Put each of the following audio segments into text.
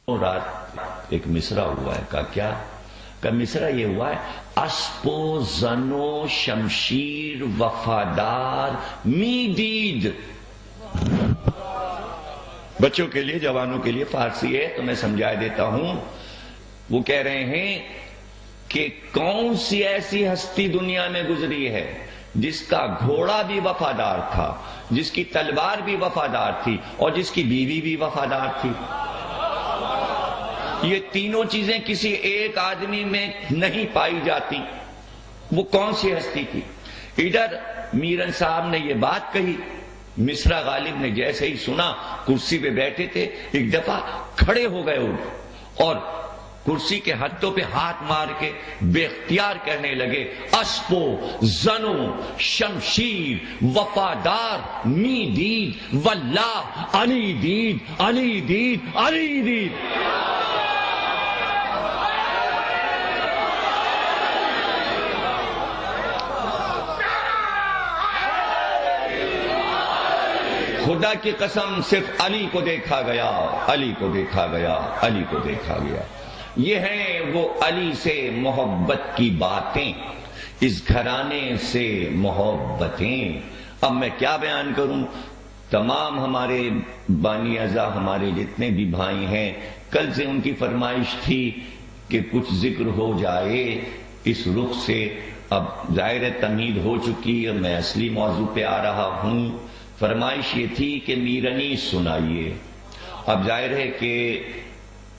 رات ایک مصرع ہوا ہے، کہا کیا؟ کہ مصرع یہ ہوا ہے، اسب و زن و شمشیر وفادار می دید. بچوں کے لیے، جوانوں کے لیے فارسی ہے تو میں سمجھا دیتا ہوں. وہ کہہ رہے ہیں کہ کون سی ایسی ہستی دنیا میں گزری ہے جس کا گھوڑا بھی وفادار تھا، جس کی تلوار بھی وفادار تھی اور جس کی بیوی بھی وفادار تھی. یہ تینوں چیزیں کسی ایک آدمی میں نہیں پائی جاتی. وہ کون سی ہستی تھی؟ ادھر میرن صاحب نے یہ بات کہی، مصرع غالب نے جیسے ہی سنا، کرسی پہ بیٹھے تھے، ایک دفعہ کھڑے ہو گئے اور کرسی کے ہتھوں پہ ہاتھ مار کے بے اختیار کہنے لگے، اسب و زن و شمشیر وفادار می دید واللہ علی دید علی دید علی دید. خدا کی قسم صرف علی کو دیکھا گیا، علی کو دیکھا گیا، علی کو دیکھا گیا. یہ ہیں وہ علی سے محبت کی باتیں، اس گھرانے سے محبتیں. اب میں کیا بیان کروں؟ تمام ہمارے بانی اعضاء، ہمارے جتنے بھی بھائی ہیں، کل سے ان کی فرمائش تھی کہ کچھ ذکر ہو جائے اس رخ سے. اب ظاہر تمہید ہو چکی ہے، میں اصلی موضوع پہ آ رہا ہوں. فرمائش یہ تھی کہ میرنی سنائیے. اب ظاہر ہے کہ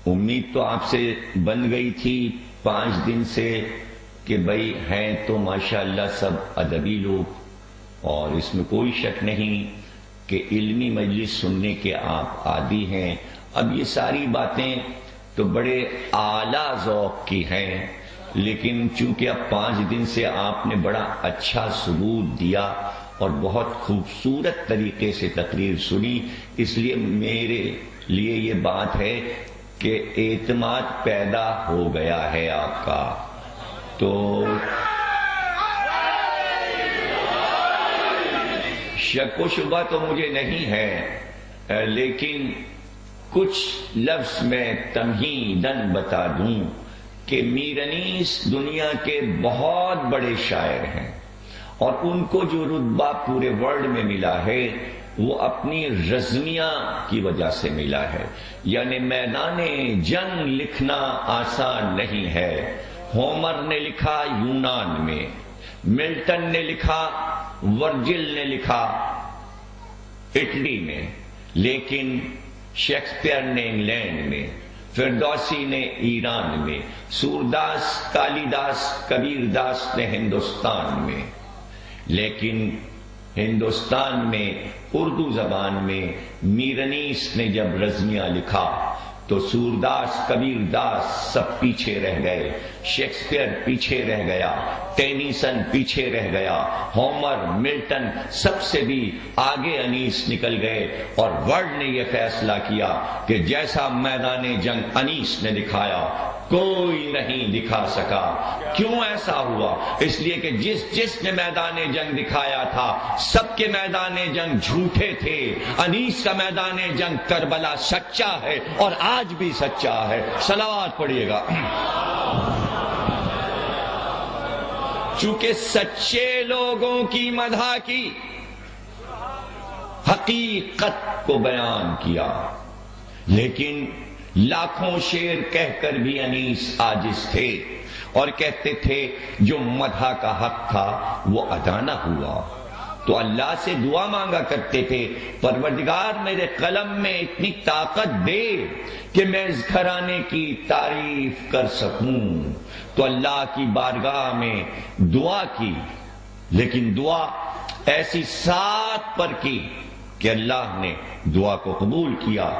امید تو آپ سے بن گئی تھی 5 دن سے کہ بھئی ہیں تو ماشاءاللہ سب ادبی لوگ، اور اس میں کوئی شک نہیں کہ علمی مجلس سننے کے آپ عادی ہیں. اب یہ ساری باتیں تو بڑے اعلیٰ ذوق کی ہیں، لیکن چونکہ اب 5 دن سے آپ نے بڑا اچھا ثبوت دیا اور بہت خوبصورت طریقے سے تقریر سنی، اس لیے میرے لیے یہ بات ہے کہ اعتماد پیدا ہو گیا ہے آپ کا. تو شک و شبہ تو مجھے نہیں ہے، لیکن کچھ لفظ میں تمہیداً بتا دوں کہ میرنیس دنیا کے بہت بڑے شاعر ہیں، اور ان کو جو رتبہ پورے ورلڈ میں ملا ہے وہ اپنی رزمیہ کی وجہ سے ملا ہے. یعنی میدان جنگ لکھنا آسان نہیں ہے. ہومر نے لکھا یونان میں، ملٹن نے لکھا، ورجل نے لکھا اٹلی میں، لیکن شیکسپیئر نے انگلینڈ میں، فردوسی نے ایران میں، سورداس، کالی داس، کبیر داس نے ہندوستان میں. لیکن ہندوستان میں اردو زبان میں میرنیس نے جب رزمیہ لکھا تو سورداس، کبیر داس سب پیچھے رہ گئے، شیکسپیئر پیچھے رہ گیا، ٹینیسن پیچھے رہ گیا، ہومر، ملٹن سب سے بھی آگے انیس نکل گئے. اور ورلڈ نے یہ فیصلہ کیا کہ جیسا میدان جنگ انیس نے دکھایا کوئی نہیں دکھا سکا. کیوں ایسا ہوا؟ اس لیے کہ جس نے میدان جنگ دکھایا تھا سب کے میدان جنگ جھوٹے تھے. انیس کا میدان جنگ کربلا سچا ہے اور آج بھی سچا ہے. صلوات پڑھیے گا. چونکہ سچے لوگوں کی مدح کی، حقیقت کو بیان کیا، لیکن لاکھوں شعر کہہ کر بھی انیس عاجز تھے اور کہتے تھے جو مدح کا حق تھا وہ ادا نہ ہوا. تو اللہ سے دعا مانگا کرتے تھے، پروردگار میرے قلم میں اتنی طاقت دے کہ میں اس گھرانے کی تعریف کر سکوں. تو اللہ کی بارگاہ میں دعا کی، لیکن دعا ایسی سات پر کی کہ اللہ نے دعا کو قبول کیا،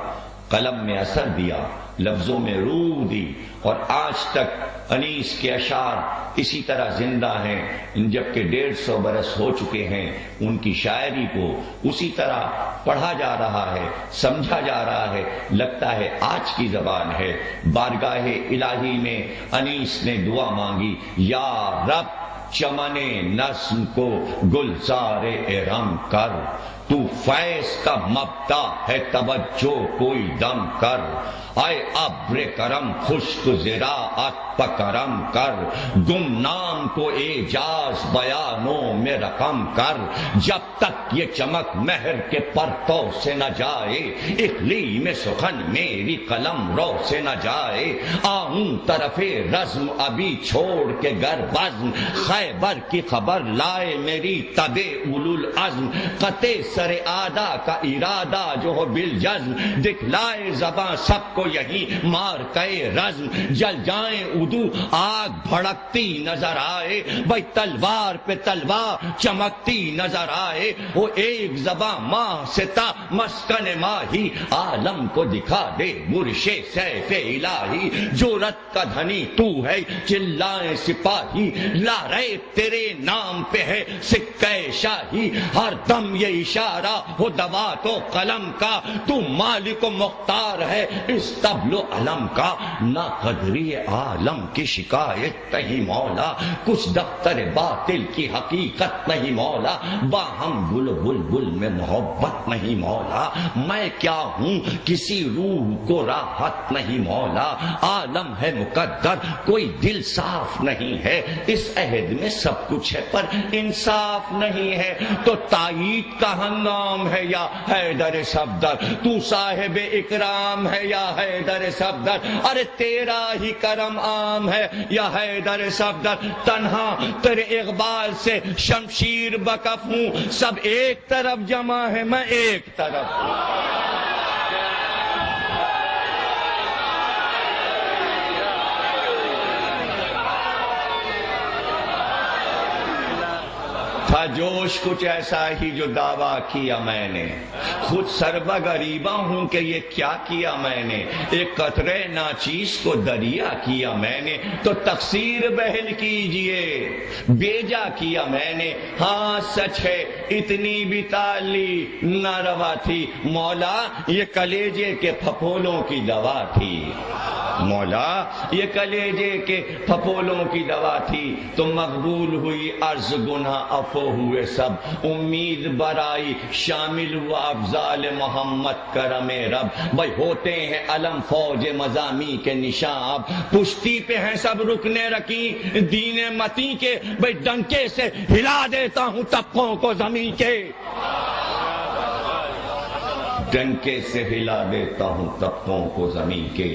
قلم میں اثر دیا، لفظوں میں روح دی، اور آج تک انیس کے اشعار اسی طرح زندہ ہیں. جبکہ 150 برس ہو چکے ہیں ان کی شاعری کو اسی طرح پڑھا جا رہا ہے، سمجھا جا رہا ہے، لگتا ہے آج کی زبان ہے. بارگاہ الہی میں انیس نے دعا مانگی، یا رب چمن نظم کو گلزار ارم کر، تو فیض کا مبدا ہے توجہ کوئی دم کر، اے ابر کرم خشک زراعت پکرم کر، گمنام کو اعجاز بیانوں میں رقم کر، جب تک یہ چمک مہر کے پرتو سے نہ جائے، اقلیم سخن میری قلم رو سے نہ جائے، آؤں طرف رزم ابھی چھوڑ کے گر بزم، خیبر کی خبر لائے میری تب اولو العزم، قطع سر آدھا کا ارادہ جو ہو بالجزم، دکھلائے زباں سب کو یہی مار کے رزم، جل جائیں ادو آگ بھڑکتی نظر آئے، بھائی تلوار پہ تلوار چمکتی نظر آئے، وہ ایک زباں ماہ سے تا مسکن ماہی، عالم کو دکھا دے برش سیف الہی، جرأت کا دھنی تو ہے چلائے سپاہی، لارے تیرے نام پہ ہے سکہ شاہی، ہر دم یہ اشارہ ہو دوات و قلم کا، تو مالک و مختار ہے اس طبل و علم کا، نہ قدری عالم کی شکایت نہیں مولا، کچھ دفتر باطل کی حقیقت نہیں مولا، باہم گل بلبل میں محبت نہیں مولا، میں کیا ہوں کسی روح کو راحت نہیں مولا، عالم ہے مقدر کوئی دل صاف نہیں ہے، اس عہد میں سب کچھ ہے پر انصاف نہیں ہے، تو تائید کا ہنگام ہے یا حیدر صفدر، تو صاحب اکرام ہے یا حیدر صفدر، ارے تیرا ہی کرم عام ہے یا حیدر صفدر، تنہا تیرے اقبال سے شمشیر بکف ہوں، سب ایک طرف جمع ہے میں ایک طرف ہوں۔ تھا جوش کچھ ایسا ہی جو دعویٰ کیا میں نے، خود سربہ غریبہ ہوں کہ یہ کیا کیا میں نے، ایک قطرے ناچیز کو دریا کیا میں نے، تو تقصیر بہل کیجئے بیجا کیا میں نے، ہاں سچ ہے اتنی بھی تالی نہ روا تھی، مولا یہ کلیجے کے پھپھولوں کی دوا تھی، مولا یہ کلیجے کے پھپھولوں کی دوا تھی، تو مقبول ہوئی عرض گناہ عفو ہوئے سب، امید برائی شامل ہوا افضال محمد کرم رب، بھائی ہوتے ہیں علم فوج مضامی کے نشان، اب پشتی پہ ہیں سب رکنے رکی دین متی کے، بھائی ڈنکے سے ہلا دیتا ہوں طبقوں کو زمین کے، ڈنکے سے ہلا دیتا ہوں طبقوں کو زمین کے،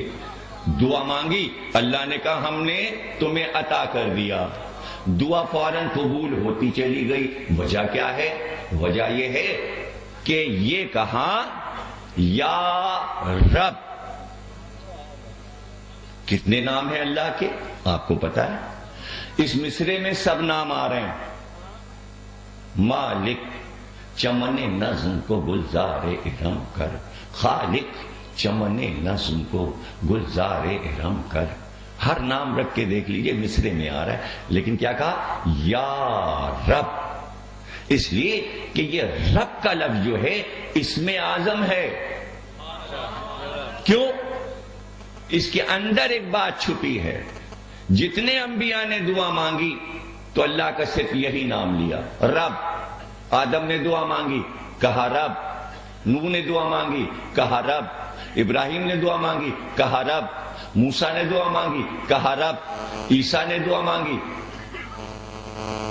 دعا مانگی اللہ نے کہا ہم نے تمہیں عطا کر دیا، دعا فوراً قبول ہوتی چلی گئی، وجہ کیا ہے؟ وجہ یہ ہے کہ یہ کہا یا رب، کتنے نام ہیں اللہ کے آپ کو پتا ہے، اس مصرے میں سب نام آ رہے ہیں، مالک چمن نظم کو گلزار ارم کر، خالق چمن نظم کو گلزار ارم کر، ہر نام رکھ کے دیکھ لیجئے مصرے میں آ رہا ہے، لیکن کیا کہا یا رب، اس لیے کہ یہ رب کا لفظ جو ہے اسم اعظم ہے، کیوں؟ اس کے اندر ایک بات چھپی ہے، جتنے انبیاء نے دعا مانگی تو اللہ کا صرف یہی نام لیا رب، آدم نے دعا مانگی کہا رب، نوح نے دعا مانگی کہا رب، ابراہیم نے دعا مانگی کہا رب، موسیٰ نے دعا مانگی کہا رب، عیسیٰ نے دعا مانگی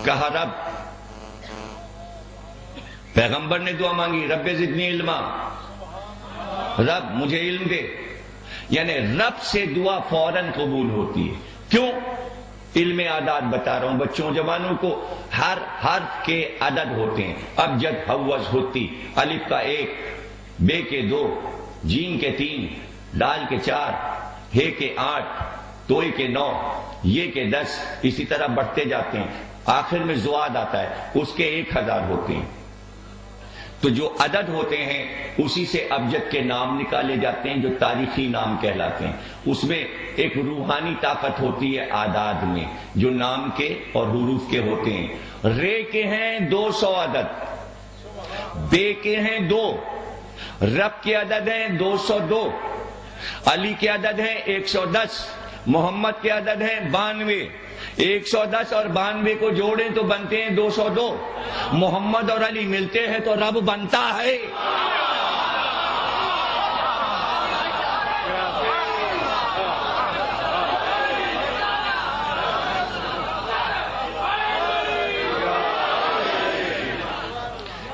کہا رب، پیغمبر نے دعا مانگی رب زدنی علما، رب مجھے علم دے، یعنی رب سے دعا فوراً قبول ہوتی ہے، کیوں؟ علم اعداد بتا رہا ہوں بچوں جوانوں کو، ہر حرف کے عدد ہوتے ہیں، ابجد حوض ہوتی، الف کا 1، بے کے 2، جیم کے 3، دال کے 4، ہے کے 8، توئے کے 9، یہ کے 10، اسی طرح بڑھتے جاتے ہیں، آخر میں زواد آتا ہے اس کے 1000 ہوتے ہیں، تو جو عدد ہوتے ہیں اسی سے ابجد کے نام نکالے جاتے ہیں جو تاریخی نام کہلاتے ہیں، اس میں ایک روحانی طاقت ہوتی ہے اعداد میں جو نام کے اور حروف کے ہوتے ہیں، رے کے ہیں 200 عدد، بے کے ہیں 2، رب کے عدد ہیں 202، علی کے عدد ہیں 110، محمد کے عدد ہیں 92، 110 اور 92 کو جوڑیں تو بنتے ہیں 202. محمد اور علی ملتے ہیں تو رب بنتا ہے.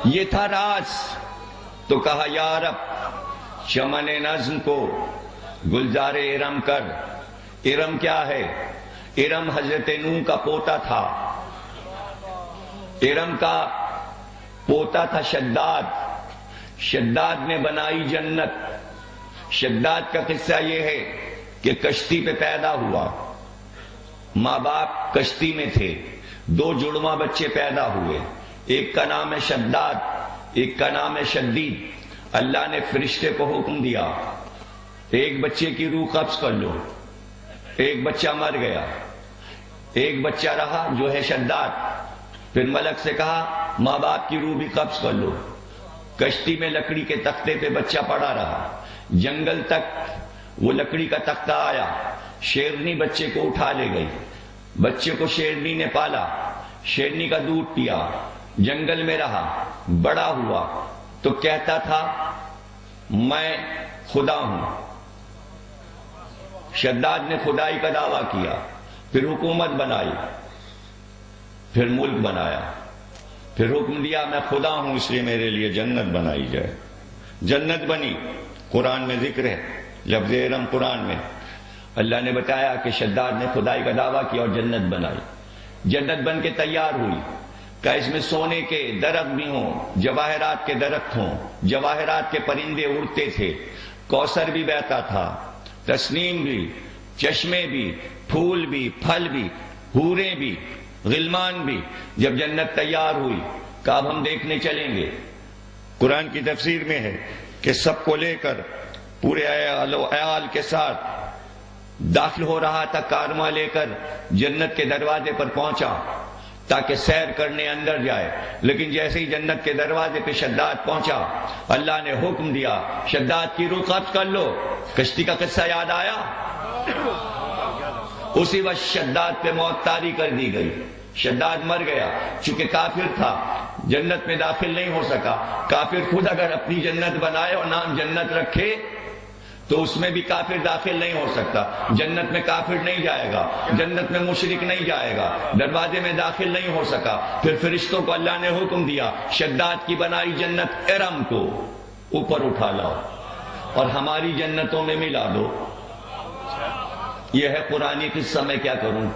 یہ تھا راز. تو کہا یا رب چمن نظم کو گلزار ارم کر. ارم کیا ہے؟ ارم حضرت نوح کا پوتا تھا. ارم کا پوتا تھا شداد. شداد نے بنائی جنت. شداد کا قصہ یہ ہے کہ کشتی پہ پیدا ہوا. ماں باپ کشتی میں تھے. 2 جڑواں بچے پیدا ہوئے. ایک کا نام ہے شداد, ایک کا نام ہے شدید. اللہ نے فرشتے کو حکم دیا ایک بچے کی روح قبض کر لو. ایک بچہ مر گیا, ایک بچہ رہا جو ہے شداد. پھر ملک سے کہا ماں باپ کی روح بھی قبض کر لو. کشتی میں لکڑی کے تختے پہ بچہ پڑا رہا. جنگل تک وہ لکڑی کا تختہ آیا. شیرنی بچے کو اٹھا لے گئی. بچے کو شیرنی نے پالا, شیرنی کا دودھ پیا, جنگل میں رہا, بڑا ہوا تو کہتا تھا میں خدا ہوں. شداد نے خدائی کا دعویٰ کیا. پھر حکومت بنائی, پھر ملک بنایا, پھر حکم دیا میں خدا ہوں اس لیے میرے لیے جنت بنائی جائے. جنت بنی. قرآن میں ذکر ہے, لفظ ارم قرآن میں. اللہ نے بتایا کہ شداد نے خدائی کا دعویٰ کیا اور جنت بنائی. جنت بن کے تیار ہوئی. کہ اس میں سونے کے درخت بھی ہوں, جواہرات کے درخت ہوں, جواہرات کے پرندے اڑتے تھے, کوثر بھی بہتا تھا, تسنیم بھی, چشمے بھی, پھول بھی, پھل بھی, حوریں بھی, غلمان بھی. جب جنت تیار ہوئی کہ اب ہم دیکھنے چلیں گے. قرآن کی تفسیر میں ہے کہ سب کو لے کر پورے عیال کے ساتھ داخل ہو رہا تھا. کارواں لے کر جنت کے دروازے پر پہنچا تاکہ سیر کرنے اندر جائے. لیکن جیسے ہی جنت کے دروازے پہ شداد پہنچا, اللہ نے حکم دیا شداد کی روح قبض کر لو. کشتی کا قصہ یاد آیا؟ اسی وقت شداد پہ موت طاری کر دی گئی. شداد مر گیا. چونکہ کافر تھا جنت میں داخل نہیں ہو سکا. کافر خود اگر اپنی جنت بنائے اور نام جنت رکھے تو اس میں بھی کافر داخل نہیں ہو سکتا. جنت میں کافر نہیں جائے گا, جنت میں مشرک نہیں جائے گا, دروازے میں داخل نہیں ہو سکا. پھر فرشتوں کو اللہ نے حکم دیا شداد کی بنائی جنت ارم کو اوپر اٹھا لاؤ اور ہماری جنتوں میں ملا دو. یہ ہے قرآنی قصہ. میں کیا کروں؟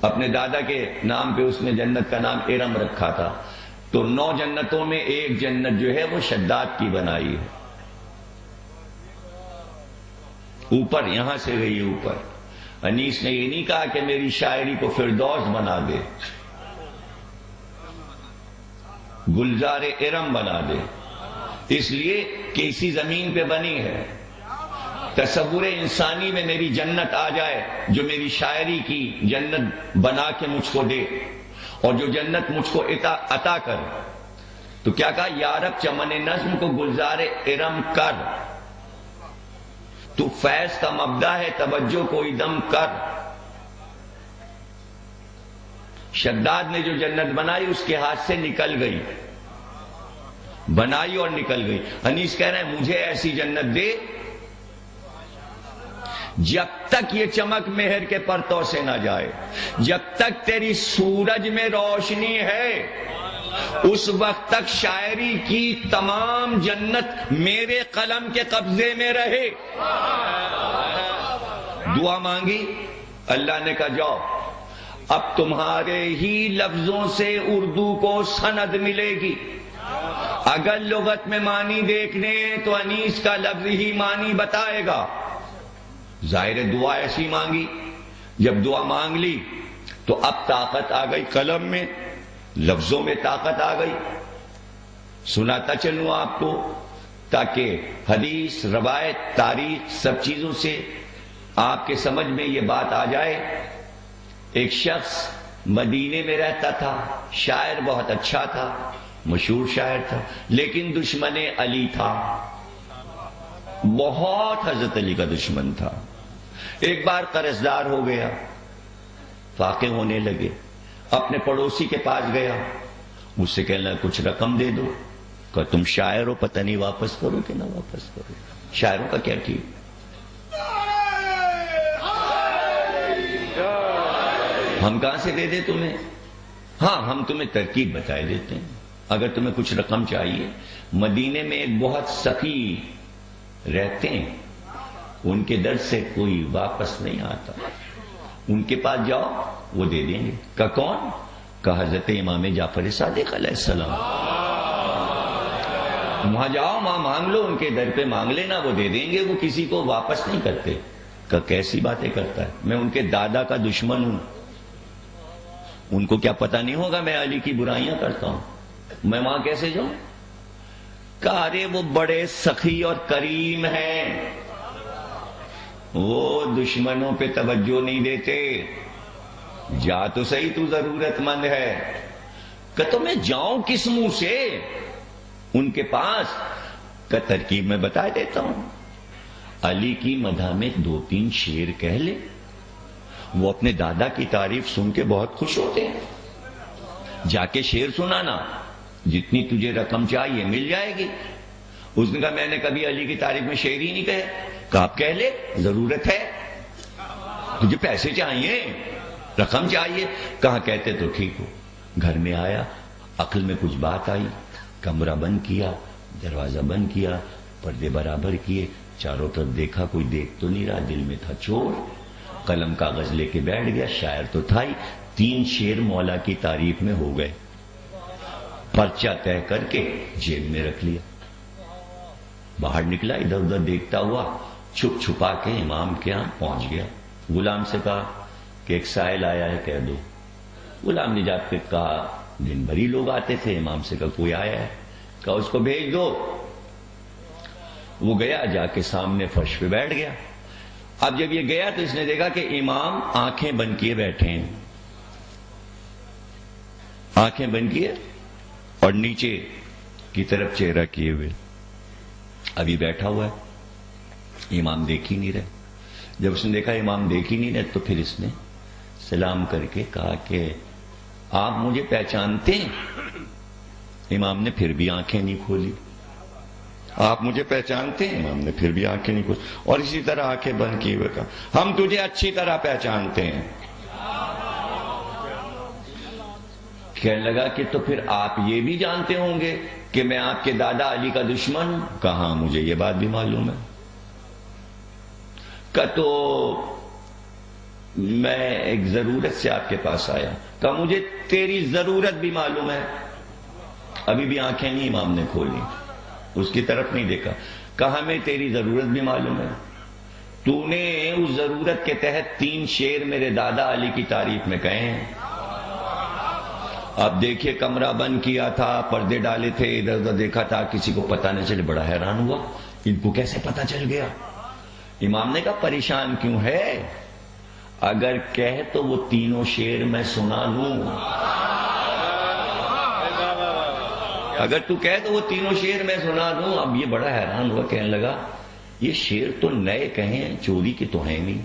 اپنے دادا کے نام پہ اس نے جنت کا نام ارم رکھا تھا. تو 9 جنتوں میں ایک جنت جو ہے وہ شداد کی بنائی ہے. اوپر یہاں سے گئی اوپر. انیس نے یہ نہیں کہا کہ میری شاعری کو فردوس بنا دے, گلزار ارم بنا دے, اس لیے کہ اسی زمین پہ بنی ہے. تصور انسانی میں میری جنت آ جائے جو میری شاعری کی جنت بنا کے مجھ کو دے, اور جو جنت مجھ کو عطا کر. تو کیا کہا یا رب چمن نظم کو گلزار ارم کر. تو فیض کا مبدا ہے, توجہ کوئی دم کر. شداد نے جو جنت بنائی اس کے ہاتھ سے نکل گئی. بنائی اور نکل گئی. انیس کہہ رہے ہیں مجھے ایسی جنت دے جب تک یہ چمک مہر کے پرتوں سے نہ جائے, جب تک تیری سورج میں روشنی ہے اس وقت تک شاعری کی تمام جنت میرے قلم کے قبضے میں رہے. دعا مانگی, اللہ نے کہا جاؤ اب تمہارے ہی لفظوں سے اردو کو سند ملے گی. اگر لغت میں معنی دیکھنے تو انیس کا لفظ ہی معنی بتائے گا. ظاہر دعا ایسی مانگی. جب دعا مانگ لی تو اب طاقت آ گئی قلم میں, لفظوں میں طاقت آ گئی. سناتا چلوں آپ کو تاکہ حدیث, روایت, تاریخ سب چیزوں سے آپ کے سمجھ میں یہ بات آ جائے. ایک شخص مدینے میں رہتا تھا, شاعر بہت اچھا تھا, مشہور شاعر تھا, لیکن دشمن علی تھا, بہت حضرت علی کا دشمن تھا. ایک بار قرضدار ہو گیا. فاقے ہونے لگے. اپنے پڑوسی کے پاس گیا, اس سے کہنا کچھ رقم دے دو. کہ تم شاعر ہو, پتہ نہیں واپس کرو کہ نہ واپس کرو. شاعروں کا کیا ٹھیک, ہم کہاں سے دے دیں تمہیں؟ ہاں ہم تمہیں ترکیب بتائے دیتے ہیں. اگر تمہیں کچھ رقم چاہیے, مدینے میں ایک بہت سخی رہتے ہیں, ان کے در سے کوئی واپس نہیں آتا, ان کے پاس جاؤ وہ دے دیں گے. کہ کون؟ کہ حضرت امام جعفر صادق علیہ السلام. وہاں جاؤ, وہاں مانگ لو, ان کے در پہ مانگ لینا, وہ دے دیں گے. وہ کسی کو واپس نہیں کرتے. کہ کیسی باتیں کرتا ہے, میں ان کے دادا کا دشمن ہوں, ان کو کیا پتہ نہیں ہوگا میں علی کی برائیاں کرتا ہوں, میں وہاں کیسے جاؤں؟ کہ ارے وہ بڑے سخی اور کریم ہیں, وہ دشمنوں پہ توجہ نہیں دیتے. جا تو صحیح, تو ضرورت مند ہے. کہ تو میں جاؤں کس منہ سے ان کے پاس؟ کہ ترکیب میں بتا دیتا ہوں. علی کی مدح میں 2-3 شعر کہہ لے, وہ اپنے دادا کی تعریف سن کے بہت خوش ہوتے ہیں. جا کے شعر سنانا, جتنی تجھے رقم چاہیے مل جائے گی. اس نے کہا میں نے کبھی علی کی تعریف میں شعر ہی نہیں کہے. کہ آپ کہہ لے, ضرورت ہے, تجھے پیسے چاہیے, رقم چاہیے. کہاں کہتے تو ٹھیک ہو. گھر میں آیا, عقل میں کچھ بات آئی, کمرہ بند کیا, دروازہ بند کیا, پردے برابر کیے, چاروں طرف دیکھا, کوئی دیکھ تو نہیں رہا. دل میں تھا چور, قلم کاغذ لے کے بیٹھ گیا. شاعر تو تھا ہی, 3 شعر مولا کی تعریف میں ہو گئے. پرچہ طے کر کے جیب میں رکھ لیا. باہر نکلا, ادھر ادھر دیکھتا ہوا, چھپ چھپا کے امام کے یہاں پہنچ گیا. غلام سے کہا کہ ایک سائل آیا ہے, کہہ دو. غلام نے جا کے کہا, دن بھر ہی لوگ آتے تھے. امام سے کہا کوئی آیا ہے, کہا اس کو بھیج دو. وہ گیا, جا کے سامنے فرش پہ بیٹھ گیا. اب جب یہ گیا تو اس نے دیکھا کہ امام آنکھیں بند کیے بیٹھے ہیں, آنکھیں بند کیے اور نیچے کی طرف چہرہ کیے ہوئے. ابھی بیٹھا ہوا ہے, امام دیکھ ہی نہیں رہے. جب اس نے دیکھا امام دیکھ ہی نہیں رہے تو پھر اس نے سلام کر کے کہا کہ آپ مجھے پہچانتے ہیں؟ امام نے پھر بھی آنکھیں نہیں کھولی. آپ مجھے پہچانتے ہیں؟ امام نے پھر بھی آنکھیں نہیں کھولی, اور اسی طرح آنکھیں بند کیے ہوئے کہا ہم تجھے اچھی طرح پہچانتے ہیں. کہنے لگا کہ تو پھر آپ یہ بھی جانتے ہوں گے کہ میں آپ کے دادا علی کا دشمن ہوں. کہاں مجھے یہ بات بھی معلوم ہے. کہ تو میں ایک ضرورت سے آپ کے پاس آیا. کہ مجھے تیری ضرورت بھی معلوم ہے. ابھی بھی آنکھیں نہیں امام نے کھولی, اس کی طرف نہیں دیکھا. کہا میں تیری ضرورت بھی معلوم ہے, تو نے اس ضرورت کے تحت 3 شعر میرے دادا علی کی تعریف میں کہے ہیں. اب دیکھیے کمرہ بند کیا تھا, پردے ڈالے تھے, ادھر ادھر دیکھا تھا, کسی کو پتہ نہ چلے. بڑا حیران ہوا, ان کو کیسے پتہ چل گیا؟ امام نے کہا پریشان کیوں ہے, اگر کہے تو وہ 3 شعر میں سنا دوں. اگر تو کہے تو وہ 3 شعر میں سنا دوں. اب یہ بڑا حیران ہوا, کہنے لگا یہ شعر تو نئے کہیں, چوری کے تو ہیں نہیں,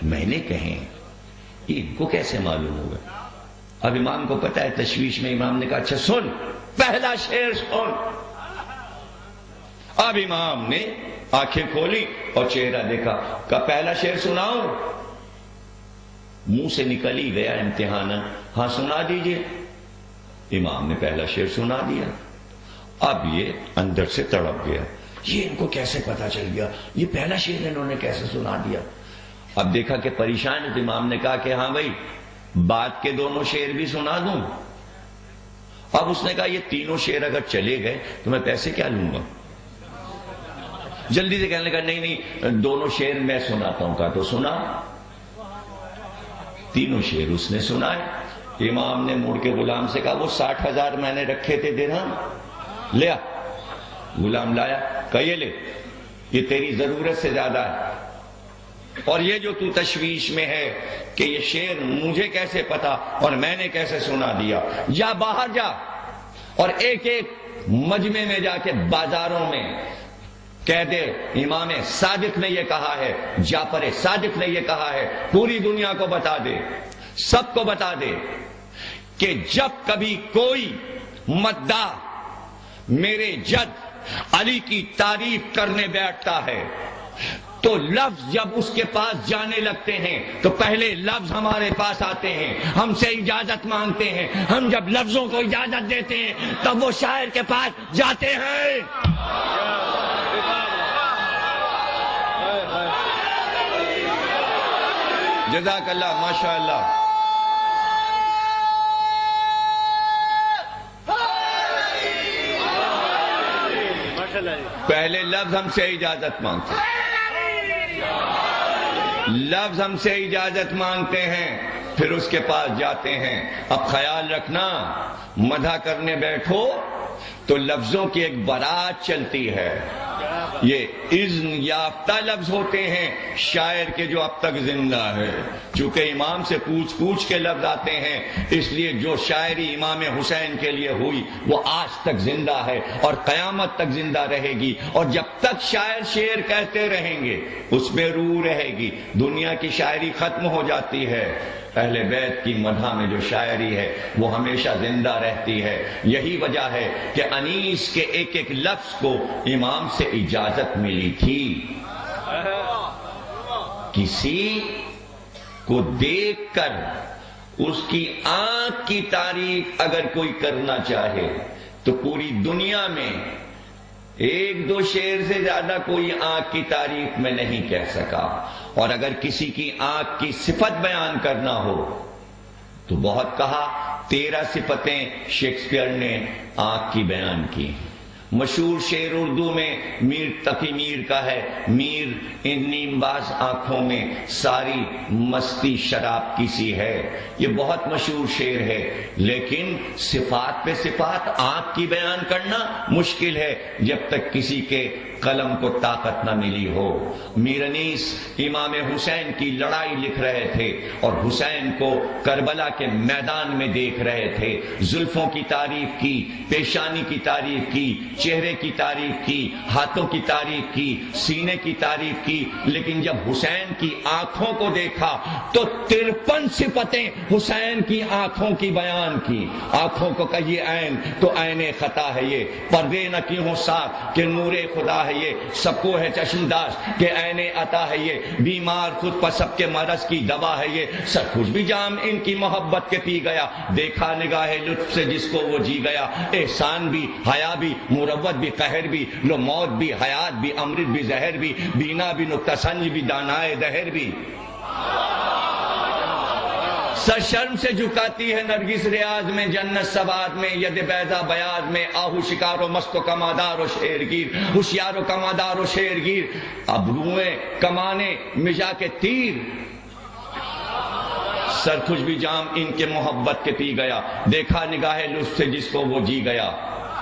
میں نے کہیں, یہ ان کو کیسے معلوم ہوگا؟ اب امام کو پتا ہے, تشویش میں امام نے کہا اچھا سن, پہلا شعر سن. اب امام نے آنکھیں کھولی اور چہرہ دیکھا. کہ پہلا شعر سناؤں؟ منہ سے نکل ہی گیا امتحانا, ہاں سنا دیجئے. امام نے پہلا شعر سنا دیا. اب یہ اندر سے تڑپ گیا, یہ ان کو کیسے پتا چل گیا, یہ پہلا شعر انہوں نے کیسے سنا دیا. اب دیکھا کہ پریشان ہے تو امام نے کہا کہ ہاں بھائی بات کے 2 شعر بھی سنا دوں. اب اس نے کہا یہ 3 شعر اگر چلے گئے تو میں پیسے کیا لوں گا. جلدی سے کہنے لگا نہیں 2 شعر میں سناتا ہوں. کہا تو سنا. 3 شعر اس نے سنائے. امام نے مڑ کے غلام سے کہا وہ 60,000 میں نے رکھے تھے درہم, لیا. غلام لایا. کہا یہ لے, یہ تیری ضرورت سے زیادہ ہے, اور یہ جو تو تشویش میں ہے کہ یہ شعر مجھے کیسے پتا اور میں نے کیسے سنا دیا, جا باہر جا اور ایک ایک مجمع میں جا کے بازاروں میں کہہ دے امام صادق نے یہ کہا ہے, جعفر صادق نے یہ کہا ہے, پوری دنیا کو بتا دے. سب کو بتا دے کہ جب کبھی کوئی مداح میرے جد علی کی تعریف کرنے بیٹھتا ہے تو لفظ جب اس کے پاس جانے لگتے ہیں تو پہلے لفظ ہمارے پاس آتے ہیں، ہم سے اجازت مانگتے ہیں، ہم جب لفظوں کو اجازت دیتے ہیں تب وہ شاعر کے پاس جاتے ہیں۔ جزاک اللہ، ماشاء اللہ۔ پہلے لفظ ہم سے اجازت مانگتے ہیں، لفظ ہم سے اجازت مانگتے ہیں، پھر اس کے پاس جاتے ہیں۔ اب خیال رکھنا، مدح کرنے بیٹھو تو لفظوں کی ایک بارات چلتی ہے، یہ اذن یافتہ لفظ ہوتے ہیں شاعر کے جو اب تک زندہ ہے، چونکہ امام سے پوچھ پوچھ کے لفظ آتے ہیں، اس لیے جو شاعری امام حسین کے لیے ہوئی وہ آج تک زندہ ہے اور قیامت تک زندہ رہے گی، اور جب تک شاعر شعر کہتے رہیں گے اس میں روح رہے گی۔ دنیا کی شاعری ختم ہو جاتی ہے، اہل بیت کی مدح میں جو شاعری ہے وہ ہمیشہ زندہ رہتی ہے۔ یہی وجہ ہے کہ انیس کے ایک ایک لفظ کو امام سے اجازت ملی تھی۔ کسی کو دیکھ کر اس کی آنکھ کی تعریف اگر کوئی کرنا چاہے تو پوری دنیا میں ایک دو شعر سے زیادہ کوئی آنکھ کی تعریف میں نہیں کہہ سکا، اور اگر کسی کی آنکھ کی صفت بیان کرنا ہو تو بہت کہا۔ 13 صفتیں شیکسپیئر نے آنکھ کی بیان کی۔ مشہور شعر اردو میں میر تقی میر کا ہے، میر ان نیم باز آنکھوں میں ساری مستی شراب کی سی ہے، یہ بہت مشہور شعر ہے، لیکن صفات پہ صفات آنکھ کی بیان کرنا مشکل ہے جب تک کسی کے قلم کو طاقت نہ ملی ہو۔ میر انیس امام حسین کی لڑائی لکھ رہے تھے اور حسین کو کربلا کے میدان میں دیکھ رہے تھے، زلفوں کی تعریف کی، پیشانی کی تعریف کی، چہرے کی تعریف کی، ہاتھوں کی تعریف کی، سینے کی تعریف کی، لیکن جب حسین کی آنکھوں کو دیکھا تو 53 صفتیں حسین کی آنکھوں کی بیان کی۔ آنکھوں کو کہیے عین تو عین خطا ہے یہ، پردے نہ کی ہوں ساتھ کہ نور خدا ہے یہ، سب کو ہے چشم داز کہ عین عطا ہے یہ، بیمار خود پر سب کے مرض کی دوا ہے یہ، سب کچھ بھی جام ان کی محبت کے پی گیا، دیکھا نگاہ لطف سے جس کو وہ جی گیا، احسان بھی، حیا بھی، مروت بھی، قہر بھی، لو موت بھی، حیات بھی، امرت بھی، زہر بھی، بینا بھی، نکتہ سنج بھی، دانائے دہر بھی۔ سر شرم سے جھکاتی ہے نرگس ریاض میں، جنت سواد میں، ید بیضا بیاض میں، آہو شکار و مست و کمادار و شیرگیر، ہوشیار و کمادار و شیرگیر، ابروئیں کمانے مجا کے تیر، سر کچھ بھی جام ان کے محبت کے پی گیا، دیکھا نگاہ لطف سے جس کو وہ جی گیا۔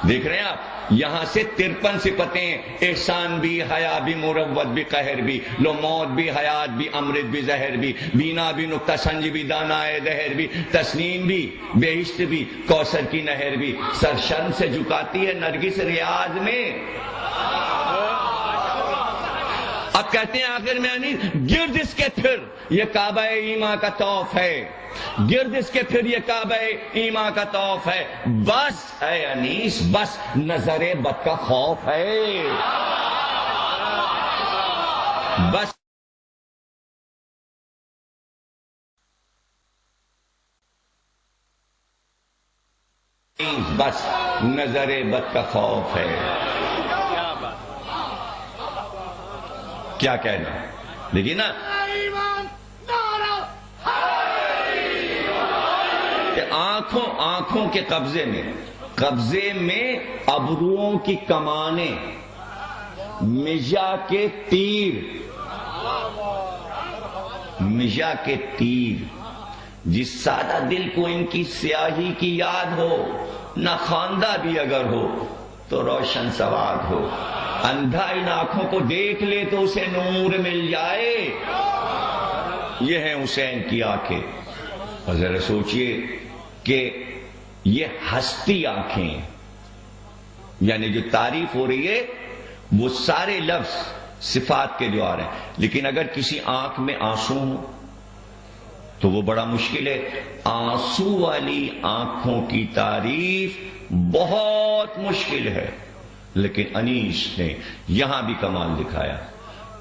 دیکھ رہے ہیں آپ، یہاں سے 53 صفتیں، احسان بھی، حیا بھی، مروت بھی، قہر بھی، لو موت بھی، حیات بھی، امرت بھی، زہر بھی، بینا بھی، نکتہ سنج بھی، دانائے دہر بھی، تسنیم بھی، بہشت بھی، کوثر کی نہر بھی، سر شرم سے جھکاتی ہے نرگس ریاض میں۔ اب کہتے ہیں آخر میں گرد اس کے پھر یہ کعبہ ایمان کا طواف ہے، گرد اس کے پھر یہ کعبہ ایمان کا طواف ہے، بس اے انیس بس نظر بد کا خوف ہے، بس بس نظر بد کا خوف ہے۔ کیا کہنا، دیکھیے نا کہ آنکھوں کے قبضے میں ابروؤں کی کمانیں، مجا کے تیر، جس سادہ دل کو ان کی سیاہی کی یاد ہو، نہ خواندہ بھی اگر ہو تو روشن سواد ہو، اندھا ان آنکھوں کو دیکھ لے تو اسے نور مل جائے۔ یہ ہیں حسین کی آنکھیں، اور ذرا سوچئے کہ یہ ہستی آنکھیں، یعنی جو تعریف ہو رہی ہے وہ سارے لفظ صفات کے جو آ رہے ہیں، لیکن اگر کسی آنکھ میں آنسو ہو تو وہ بڑا مشکل ہے. آنسو والی آنکھوں کی تعریف بہت مشکل ہے، لیکن انیس نے یہاں بھی کمال دکھایا.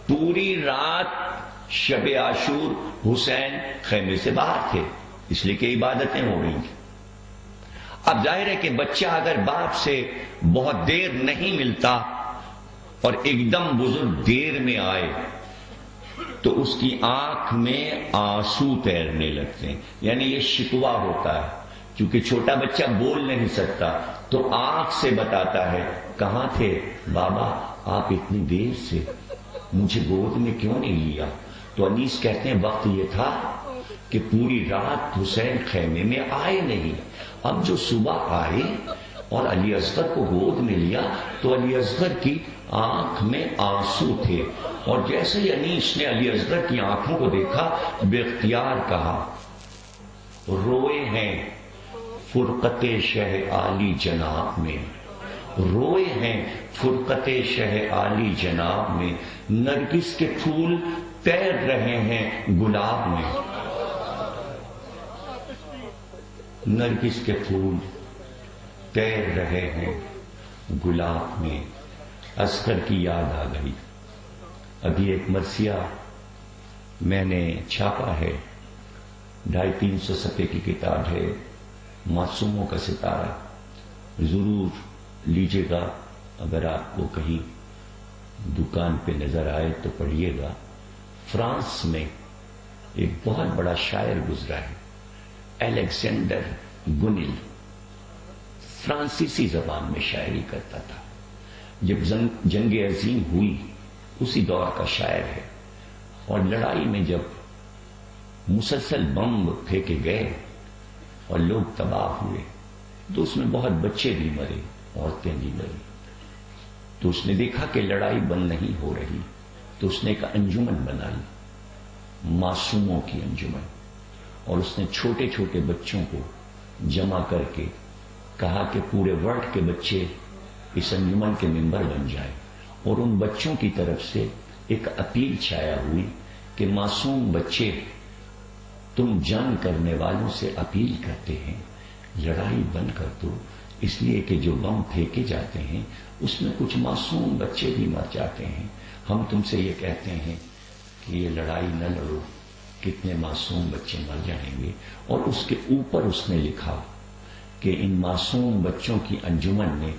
پوری رات شب عاشور حسین خیمے سے باہر تھے، اس لیے کہ عبادتیں ہو رہی تھیں. اب ظاہر ہے کہ بچہ اگر باپ سے بہت دیر نہیں ملتا اور ایک دم بزرگ دیر میں آئے تو اس کی آنکھ میں آنسو تیرنے لگتے ہیں. یعنی یہ شکوہ ہوتا ہے، کیونکہ چھوٹا بچہ بول نہیں سکتا تو آنکھ سے بتاتا ہے کہاں تھے بابا آپ اتنی دیر سے، مجھے گود میں کیوں نہیں لیا. تو انیس کہتے ہیں وقت یہ تھا کہ پوری رات حسین خیمے میں آئے نہیں. اب جو صبح آئے اور علی اصغر کو گود میں لیا تو علی اصغر کی آنکھ میں آنسو تھے، اور جیسے ہی انیس نے علی اصغر کی آنکھوں کو دیکھا بے اختیار کہا روئے ہیں فرقت شہ عالی جناب میں، روئے ہیں فرقت شہ عالی جناب میں، نرگس کے پھول تیر رہے ہیں گلاب میں. نرگس کے پھول تیر رہے ہیں گلاب میں. اصغر کی یاد آ گئی. ابھی ایک مرثیہ میں نے چھاپا ہے، 250-300 صفحے کی کتاب ہے، معصوموں کا ستارہ. ضرور لیجیے گا، اگر آپ کو کہیں دکان پہ نظر آئے تو پڑھیے گا. فرانس میں ایک بہت بڑا شاعر گزرا ہے، الیگزینڈر گونل. فرانسیسی زبان میں شاعری کرتا تھا. جب جنگ عظیم ہوئی اسی دور کا شاعر ہے، اور لڑائی میں جب مسلسل بم پھینکے گئے اور لوگ تباہ ہوئے تو اس میں بہت بچے بھی مرے، عورتیں بھی مری. تو اس نے دیکھا کہ لڑائی بند نہیں ہو رہی تو اس نے ایک انجمن بنائی، معصوموں کی انجمن. اور اس نے چھوٹے چھوٹے بچوں کو جمع کر کے کہا کہ پورے ورلڈ کے بچے اس انجمن کے ممبر بن جائیں. اور ان بچوں کی طرف سے ایک اپیل چھایا ہوئی کہ معصوم بچے تم جنگ کرنے والوں سے اپیل کرتے ہیں لڑائی بند کر دو، اس لیے کہ جو بم پھینکے جاتے ہیں اس میں کچھ معصوم بچے بھی مر جاتے ہیں. ہم تم سے یہ کہتے ہیں کہ یہ لڑائی نہ لڑو، کتنے معصوم بچے مر جائیں گے. اور اس کے اوپر اس نے لکھا کہ ان معصوم بچوں کی انجمن نے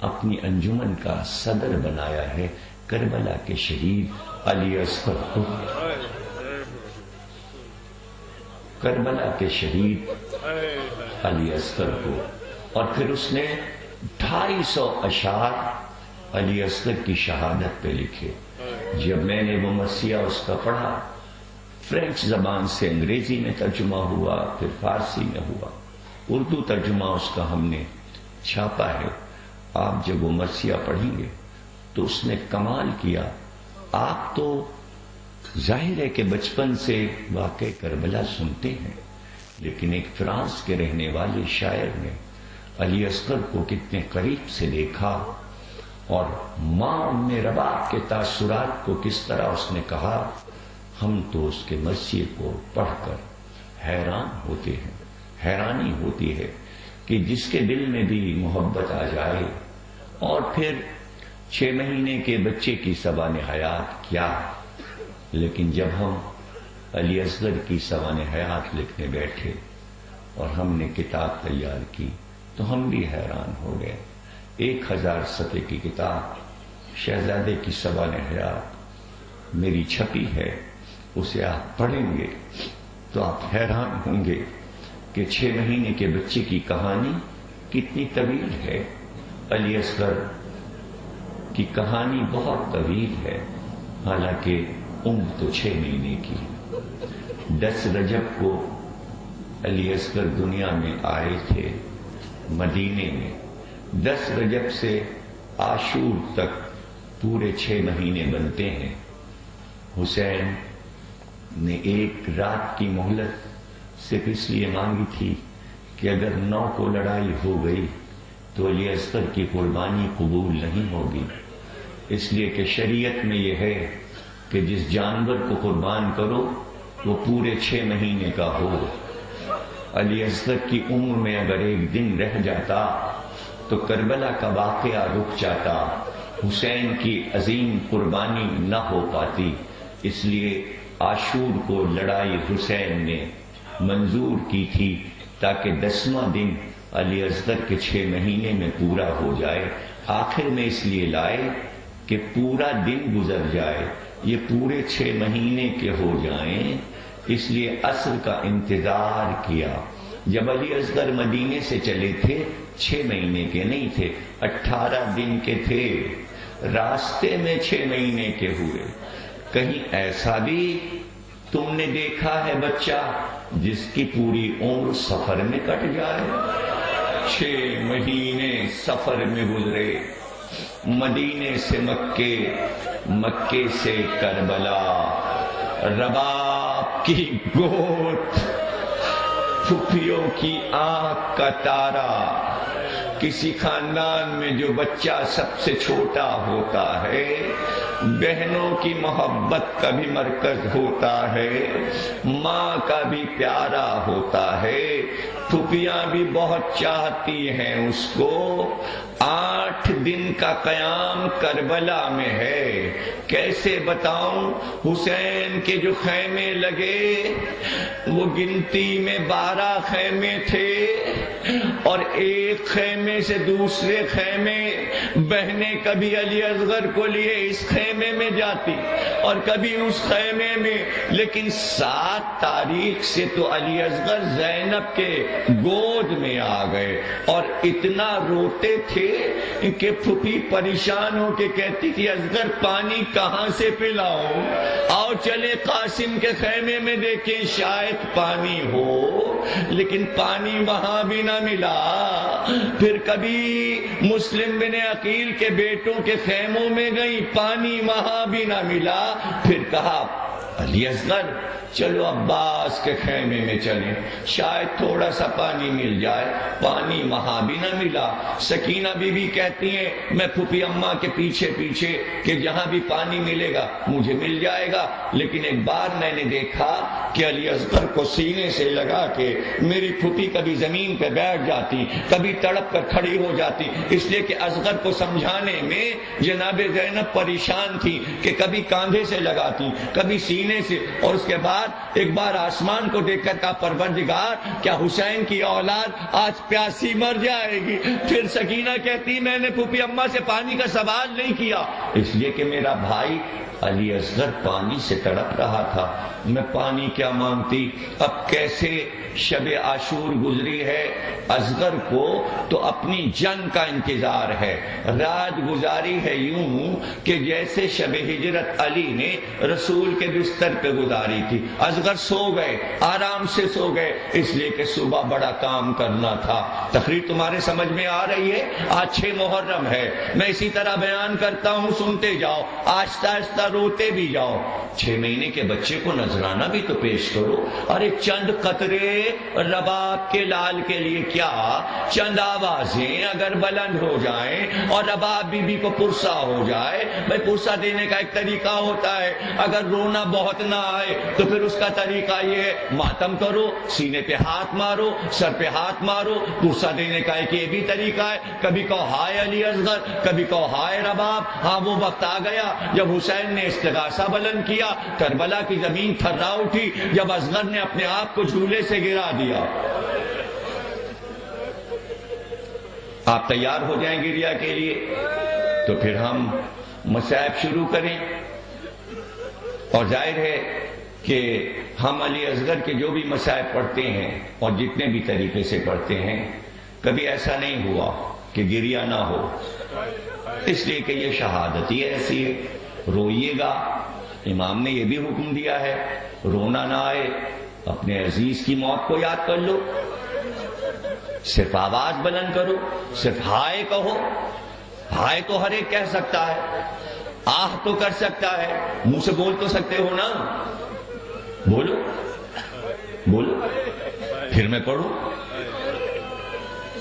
اپنی انجمن کا صدر بنایا ہے کربلا کے شہید علی اصغر کو. کربلا کے شہید علی اصغر کو. اور پھر اس نے 250 اشعار علی اصغر کی شہادت پہ لکھے. جب میں نے وہ مرثیہ اس کا پڑھا، فرینچ زبان سے انگریزی میں ترجمہ ہوا، پھر فارسی میں ہوا، اردو ترجمہ اس کا ہم نے چھاپا ہے. آپ جب وہ مرثیہ پڑھیں گے تو اس نے کمال کیا. آپ تو ظاہر ہے کہ بچپن سے واقع کربلا سنتے ہیں، لیکن ایک فرانس کے رہنے والے شاعر نے علی اصغر کو کتنے قریب سے دیکھا، اور ماں ام رباب کے تاثرات کو کس طرح اس نے کہا. ہم تو اس کے مرثیے کو پڑھ کر حیران ہوتے ہیں. حیرانی ہوتی ہے کہ جس کے دل میں بھی محبت آ جائے. اور پھر 6 مہینے کے بچے کی سوانح حیات کیا، لیکن جب ہم علی اصغر کی سوانح حیات لکھنے بیٹھے اور ہم نے کتاب تیار کی تو ہم بھی حیران ہو گئے. 1000 صفحے کی کتاب شہزادے کی سوانح حیات میری چھپی ہے. اسے آپ پڑھیں گے تو آپ حیران ہوں گے کہ 6 مہینے کے بچے کی کہانی کتنی طویل ہے. علی اصغر کی کہانی بہت طویل ہے، حالانکہ عمر تو 6 مہینے کی. 10 رجب کو علی اصغر دنیا میں آئے تھے مدینے میں. 10 رجب سے عاشور تک پورے 6 مہینے بنتے ہیں. حسین نے 1 رات کی مہلت صرف اس لیے مانگی تھی کہ اگر 9 کو لڑائی ہو گئی تو علی اصغر کی قربانی قبول نہیں ہوگی. اس لیے کہ شریعت میں یہ ہے کہ جس جانور کو قربان کرو وہ پورے 6 مہینے کا ہو۔ علی اصغر کی عمر میں اگر ایک دن رہ جاتا تو کربلا کا واقعہ رک جاتا، حسین کی عظیم قربانی نہ ہو پاتی۔ اس لیے عاشور کو لڑائی حسین نے منظور کی تھی تاکہ 10واں دن علی اصغر کے 6 مہینے میں پورا ہو جائے۔ آخر میں اس لیے لائے کہ پورا دن گزر جائے، یہ پورے 6 مہینے کے ہو جائیں، اس لیے عصر کا انتظار کیا۔ جب علی اصغر مدینے سے چلے تھے 6 مہینے کے نہیں تھے، 18 دن کے تھے، راستے میں 6 مہینے کے ہوئے۔ کہیں ایسا بھی تم نے دیکھا ہے بچہ جس کی پوری عمر سفر میں کٹ جائے؟ 6 مہینے سفر میں گزرے، مدینے سے مکے، مکے سے کربلا، رباب کی گود، پھپھیوں کی آنکھ کا تارا۔ کسی خاندان میں جو بچہ سب سے چھوٹا ہوتا ہے، بہنوں کی محبت کا بھی مرکز ہوتا ہے، ماں کا بھی پیارا ہوتا ہے، پھپھیاں بھی بہت چاہتی ہیں اس کو۔ 8 دن کا قیام کربلا میں ہے۔ کیسے بتاؤں؟ حسین کے جو خیمے لگے وہ گنتی میں 12 خیمے تھے، اور ایک خیمے سے دوسرے خیمے بہنیں کبھی علی اصغر کو لیے اس خیمے میں جاتی اور کبھی اس خیمے میں، لیکن 7 تاریخ سے تو علی اصغر زینب کے گود میں آ گئے، اور اتنا روتے تھے کہ پھوپھی پریشان ہو کے کہتی تھی اصغر پانی کہاں سے پلاؤں؟ آؤ چلے قاسم کے خیمے میں دیکھیں شاید پانی ہو، لیکن پانی وہاں بھی نہ ملا۔ پھر کبھی مسلم بن عقیل کے بیٹوں کے خیموں میں گئی، پانی وہاں بھی نہ ملا۔ پھر کہا علی اصغر چلو عباس کے خیمے میں چلیں، شاید تھوڑا سا پانی مل جائے، پانی وہاں بھی نہ ملا۔ سکینہ بی بی کہتی ہیں میں پھوپھی اماں کے پیچھے پیچھے کہ جہاں بھی پانی ملے گا مجھے مل جائے گا، لیکن ایک بار میں نے دیکھا کہ علی اصغر کو سینے سے لگا کے میری پھوپھی کبھی زمین پہ بیٹھ جاتی، کبھی تڑپ کر کھڑی ہو جاتی، اس لیے کہ اصغر کو سمجھانے میں جناب زینب پریشان تھی کہ کبھی کاندھے سے لگاتی کبھی سینے سے، اور اس کے بعد ایک بار آسمان کو دیکھ کر کہا پروردگار کیا حسین کی اولاد آج پیاسی مر جائے گی؟ پھر سکینہ کہتی میں نے پھوپھی اماں سے پانی کا سوال نہیں کیا، اس لیے کہ میرا بھائی علی اصغر پانی سے تڑپ رہا تھا، میں پانی کیا مانگتی؟ اب کیسے شب عاشور گزری ہے، اصغر کو تو اپنی جنگ کا انتظار ہے، رات گزاری ہے یوں کہ جیسے شب ہجرت علی نے رسول کے بستر پہ گزاری تھی۔ اصغر سو گئے، آرام سے سو گئے، اس لیے کہ صبح بڑا کام کرنا تھا۔ تقریر تمہارے سمجھ میں آ رہی ہے؟ آج 6 محرم ہے، میں اسی طرح بیان کرتا ہوں، سنتے جاؤ، آہستہ آہستہ روتے بھی جاؤ۔ 6 مہینے کے بچے کو نذرانہ بھی تو پیش کرو۔ ارے چند قطرے رباب کے لال کے لیے کیا، چند آوازیں اگر بلند ہو جائیں اور رباب بی بی کو پرسا ہو جائے، بھائی پرسا دینے کا ایک طریقہ ہوتا ہے، اگر رونا بہت نہ آئے تو پھر اس کا طریقہ یہ ہے ماتم کرو، سینے پہ ہاتھ مارو، سر پہ ہاتھ مارو۔ پرسا دینے کا ایک یہ بھی طریقہ ہے، کبھی کہو ہائے علی اصغر، کبھی کہو ہائے رباب۔ ہاں وہ وقت آ گیا جب حسین نے استغاثہ بلند کیا، کربلا کی زمین تھرا اٹھی جب اصغر نے اپنے آپ کو جھولے سے گرا دیا۔ آپ تیار ہو جائیں گریا کے لیے تو پھر ہم مصائب شروع کریں، اور ظاہر ہے کہ ہم علی اصغر کے جو بھی مصائب پڑھتے ہیں اور جتنے بھی طریقے سے پڑھتے ہیں، کبھی ایسا نہیں ہوا کہ گریا نہ ہو، اس لیے کہ یہ شہادت ہی ایسی ہے، روئیے گا۔ امام نے یہ بھی حکم دیا ہے رونا نہ آئے، اپنے عزیز کی موت کو یاد کر لو، صرف آواز بلند کرو، صرف ہائے کہو۔ ہائے تو ہر ایک کہہ سکتا ہے، آہ تو کر سکتا ہے، منہ سے بول تو سکتے ہو نا، بولو بولو، پھر میں پڑھوں۔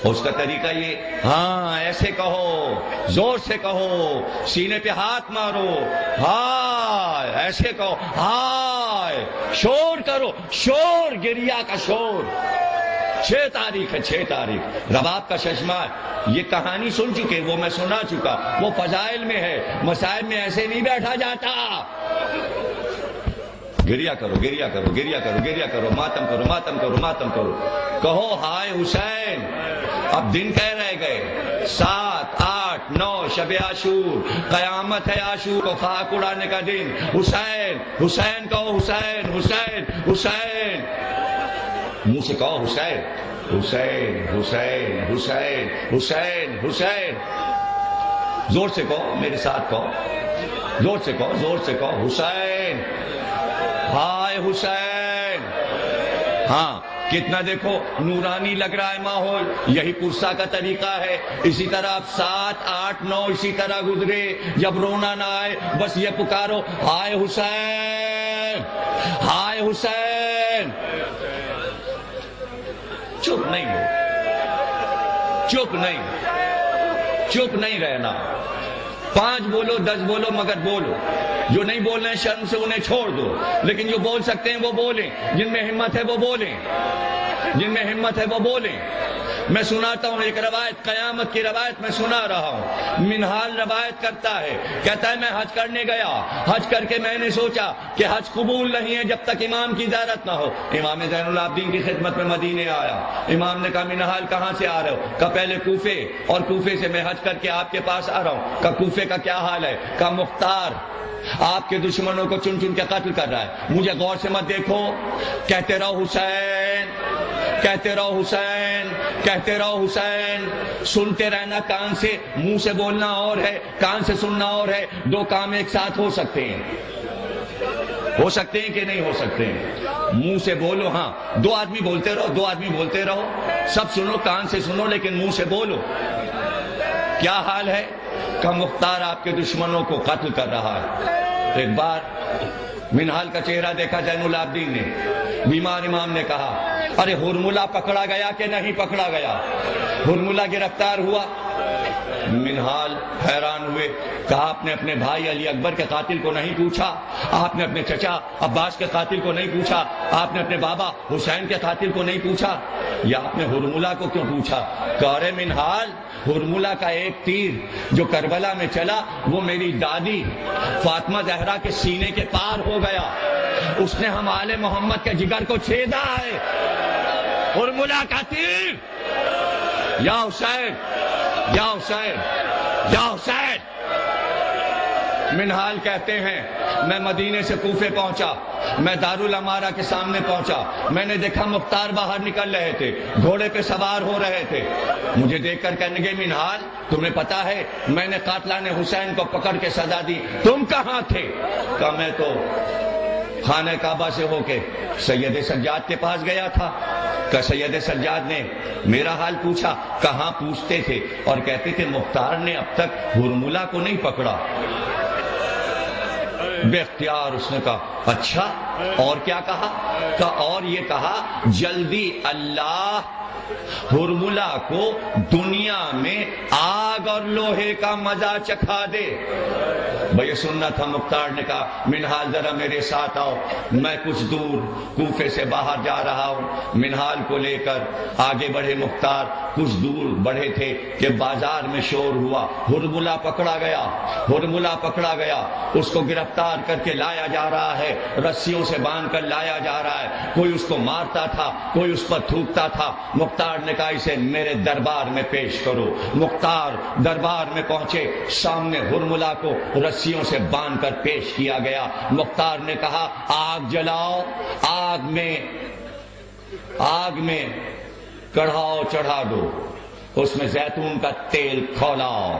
اس کا طریقہ یہ، ہاں ایسے کہو، زور سے کہو، سینے پہ ہاتھ مارو، ہائے ایسے کہو، ہائے شور کرو، شور گریا کا شور۔ 6 تاریخ ہے، 6 تاریخ رباب کا چشمہ ہے۔ یہ کہانی سن چکے، وہ میں سنا چکا، وہ فضائل میں ہے، مسائل میں ایسے نہیں بیٹھا جاتا۔ گریا کرو، گریا کرو، گریا کرو، گریا کرو، ماتم کرو، ماتم کرو، ماتم کرو، کہو ہائے حسین۔ اب دن کہہ رہ گئے، 7، 8، 9 شب عاشور، قیامت ہے عاشور کو خاک اڑانے کا دن۔ حسین حسین کہو، حسین حسین حسین، منہ سے کہو حسین حسین حسین حسین حسین حسین، زور سے کہو، میرے ساتھ کہو، زور سے کہو، زور سے کہو، حسین، ہائے حسین۔ ہاں کتنا دیکھو نورانی لگ رہا ہے ماحول، یہی پرسا کا طریقہ ہے۔ اسی طرح آپ 7، 8، 9 اسی طرح گزرے، جب رونا نہ آئے بس یہ پکارو، ہائے حسین، ہائے حسین۔ چپ نہیں ہو، چپ نہیں، چپ نہیں رہنا۔ 5 بولو، 10 بولو، مگر بولو۔ جو نہیں بول رہے ہیں شرم سے انہیں چھوڑ دو، لیکن جو بول سکتے ہیں وہ بولیں، جن میں ہمت ہے وہ بولیں، جن میں ہمت ہے وہ بولیں۔ میں سناتا ہوں ایک روایت، قیامت کی روایت میں سنا رہا ہوں۔ منہال روایت کرتا ہے، کہتا ہے میں حج کرنے گیا، حج کر کے میں نے سوچا کہ حج قبول نہیں ہے جب تک امام کی زیارت نہ ہو۔ امام زین العابدین کی خدمت میں مدینے آیا، امام نے کہا منہال کہاں سے آ رہے ہو؟ کہا پہلے کوفے، اور کوفے سے میں حج کر کے آپ کے پاس آ رہا ہوں۔ کہا کوفے کا کیا حال ہے؟ کہا مختار آپ کے دشمنوں کو چن چن کے قتل کر رہا ہے، مجھے غور سے مت دیکھو، کہتے رہو حسین، کہتے رہو حسین، کہتے رہو حسین۔ سنتے رہنا کان سے، منہ سے بولنا اور ہے، کان سے سننا اور ہے، 2 کام ایک ساتھ ہو سکتے ہیں، ہو سکتے ہیں کہ نہیں ہو سکتے ہیں؟ منہ سے بولو، ہاں 2 آدمی بولتے رہو، 2 آدمی بولتے رہو، سب سنو، کان سے سنو لیکن منہ سے بولو۔ کیا حال ہے؟ کہ مختار آپ کے دشمنوں کو قتل کر رہا ہے۔ ایک بار منہال کا چہرہ دیکھا زین العابدین نے، بیمار امام نے کہا ارے ہرملہ پکڑا گیا کہ نہیں پکڑا گیا؟ ہرملہ گرفتار ہوا؟ منہال حیران ہوئے، کہا آپ نے اپنے بھائی علی اکبر کے قاتل کو نہیں پوچھا، آپ نے اپنے چچا عباس کے قاتل کو نہیں پوچھا، آپ نے اپنے بابا حسین کے قاتل کو نہیں پوچھا، یا آپ نے ہرملہ کو کیوں پوچھا؟ کہا ارے منہال، ہرملہ کا ایک تیر جو کربلا میں چلا وہ میری دادی فاطمہ زہرا کے سینے کے پار ہو گیا، اس نے ہم آل محمد کے جگر کو چھیدا ہے۔ ہرملہ کا تیر، یا حسین، یا حسین، یا حسین۔ منہال کہتے ہیں میں مدینے سے کوفے پہنچا، میں دارالامارہ کے سامنے پہنچا، میں نے دیکھا مختار باہر نکل رہے تھے، گھوڑے پہ سوار ہو رہے تھے، مجھے دیکھ کر کہنے لگے منہال تمہیں پتا ہے میں نے قاتلان حسین کو پکڑ کے سزا دی، تم کہاں تھے؟ کہا میں تو خانہ کعبہ سے ہو کے سید سجاد کے پاس گیا تھا۔ کہ سید سجاد نے میرا حال پوچھا، کہاں پوچھتے تھے؟ اور کہتے تھے مختار نے اب تک ہرملہ کو نہیں پکڑا۔ بے اختیار اس نے کہا اچھا، اور کیا کہا؟ کہا اور یہ کہا جلدی اللہ ہرملہ کو دنیا میں آگ اور لوہے کا مزہ چکھا دے۔ بھئی سننا تھا۔ مختار نے کہا منہال ذرا میرے ساتھ آؤ، میں کچھ دور کوفے سے باہر جا رہا ہوں۔ منہال کو لے کر آگے بڑھے مختار، کچھ دور بڑھے تھے کہ بازار میں شور ہوا، ہرملہ پکڑا گیا، ہرملہ پکڑا گیا، اس کو گرفتار کر کے لایا جا رہا ہے، رسیوں سے باندھ کر لایا جا رہا ہے، کوئی اس کو مارتا تھا، کوئی اس پر تھوکتا تھا۔ مختار نے کہا اسے میرے دربار میں پیش کرو۔ مختار دربار میں پہنچے، سامنے ہرملہ کو رسیوں سے باندھ کر پیش کیا گیا۔ مختار نے کہا آگ جلاؤ، آگ میں کڑھاؤ چڑھا دو، اس میں زیتون کا تیل کھولاؤ۔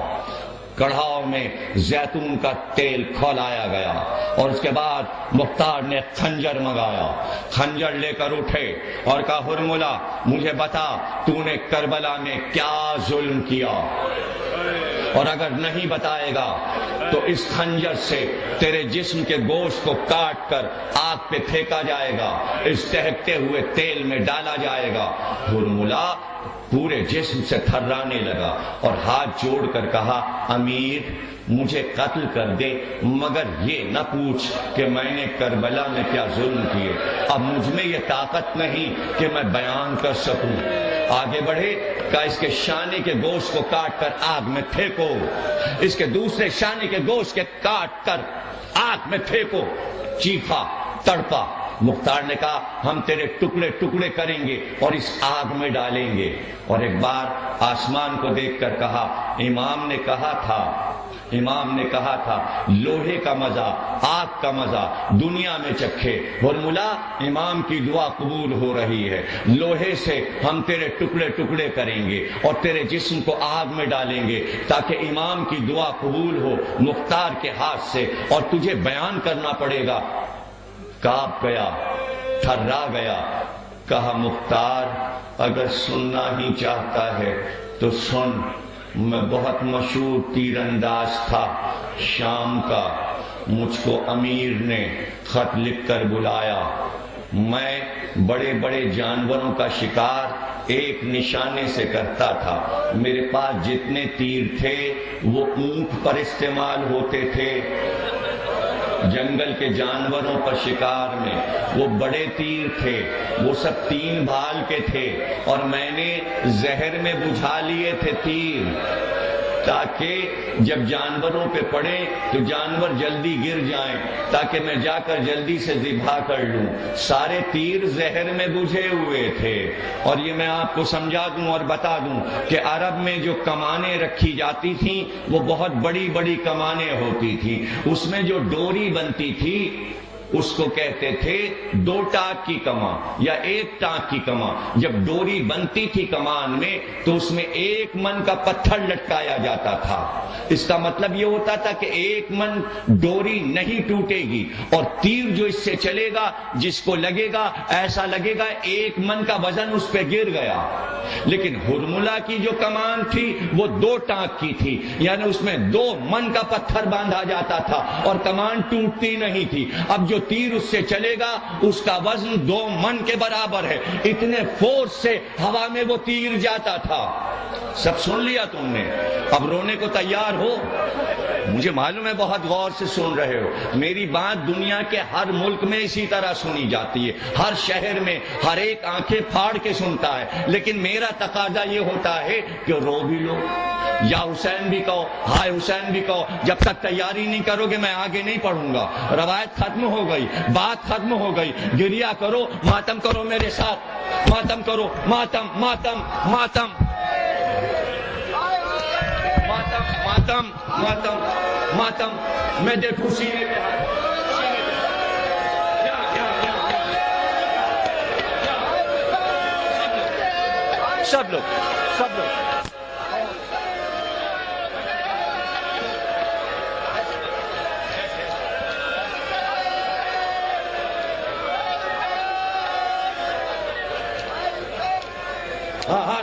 کڑھاؤ میں زیتون کا تیل کھولایا گیا، اور اس کے بعد مختار نے خنجر منگایا، خنجر لے کر اٹھے اور کہا ہرملہ مجھے بتا تو نے کربلا میں کیا ظلم کیا، اور اگر نہیں بتائے گا تو اس خنجر سے تیرے جسم کے گوشت کو کاٹ کر آگ پہ پھینکا جائے گا، اس دہکتے ہوئے تیل میں ڈالا جائے گا۔ ہرملہ پورے جسم سے تھرانے لگا اور ہاتھ جوڑ کر کہا امیر مجھے قتل کر دے مگر یہ نہ پوچھ کہ میں نے کربلا میں کیا ظلم کیے. اب مجھ میں یہ طاقت نہیں کہ میں بیان کر سکوں. آگے بڑھے کہا اس کے شانے کے گوشت کو کاٹ کر آگ میں پھینکو, اس کے دوسرے شانے کے گوشت کے کاٹ کر آگ میں پھینکو. چیخا تڑپا. مختار نے کہا ہم تیرے ٹکڑے ٹکڑے کریں گے اور اس آگ میں ڈالیں گے. اور ایک بار آسمان کو دیکھ کر کہا امام نے کہا تھا لوہے کا مزہ آگ کا مزہ دنیا میں چکھے. اور ملا امام کی دعا قبول ہو رہی ہے. لوہے سے ہم تیرے ٹکڑے ٹکڑے کریں گے اور تیرے جسم کو آگ میں ڈالیں گے تاکہ امام کی دعا قبول ہو مختار کے ہاتھ سے اور تجھے بیان کرنا پڑے گا. کانپ گیا, تھرا گیا. کہا مختار اگر سننا ہی چاہتا ہے تو سن. میں بہت مشہور تیر انداز تھا شام کا. مجھ کو امیر نے خط لکھ کر بلایا. میں بڑے بڑے جانوروں کا شکار ایک نشانے سے کرتا تھا. میرے پاس جتنے تیر تھے وہ اونٹ پر استعمال ہوتے تھے. جنگل کے جانوروں پر شکار میں وہ بڑے تیر تھے, وہ سب 3 بھال کے تھے اور میں نے زہر میں بجھا لیے تھے تیر تاکہ جب جانوروں پہ پڑے تو جانور جلدی گر جائیں تاکہ میں جا کر جلدی سے ذبح کر لوں. سارے تیر زہر میں بجھے ہوئے تھے. اور یہ میں آپ کو سمجھا دوں اور بتا دوں کہ عرب میں جو کمانیں رکھی جاتی تھیں وہ بہت بڑی بڑی کمانیں ہوتی تھیں. اس میں جو ڈوری بنتی تھی اس کو کہتے تھے 2 ٹانک کی کمان یا 1 ٹانک کی کمان. جب ڈوری بنتی تھی کمان میں تو اس میں 1 من کا پتھر لٹکایا جاتا تھا. اس کا مطلب یہ ہوتا تھا کہ 1 من ڈوری نہیں ٹوٹے گی اور تیر جو اس سے چلے گا جس کو لگے گا ایسا لگے گا 1 من کا وزن اس پہ گر گیا. لیکن ہرملہ کی جو کمان تھی وہ 2 ٹانک کی تھی, یعنی اس میں 2 من کا پتھر باندھا جاتا تھا اور کمان ٹوٹتی نہیں تھی. اب جو تیر اس سے چلے گا اس کا وزن 2 من کے برابر ہے. اتنے فورس سے ہوا میں وہ تیر جاتا تھا. سب سن لیا تم نے؟ اب رونے کو تیار ہو؟ مجھے معلوم ہے بہت غور سے سن رہے ہو. میری بات دنیا کے ہر ملک میں اسی طرح سنی جاتی ہے, ہر شہر میں ہر ایک آنکھیں پھاڑ کے سنتا ہے. لیکن میرا تقاضا یہ ہوتا ہے کہ رو بھی لو, یا حسین بھی کہو, ہائے حسین بھی کہو. جب تک تیاری نہیں کرو گے میں آگے نہیں پڑھوں گا. روایت ختم ہو گئی, بات ختم ہو گئی. گریا کرو, ماتم کرو میرے ساتھ, ماتم کرو, ماتم ماتم ماتم ماتم ماتم ماتم. میں دیکھوں سینے پہ سب لوگ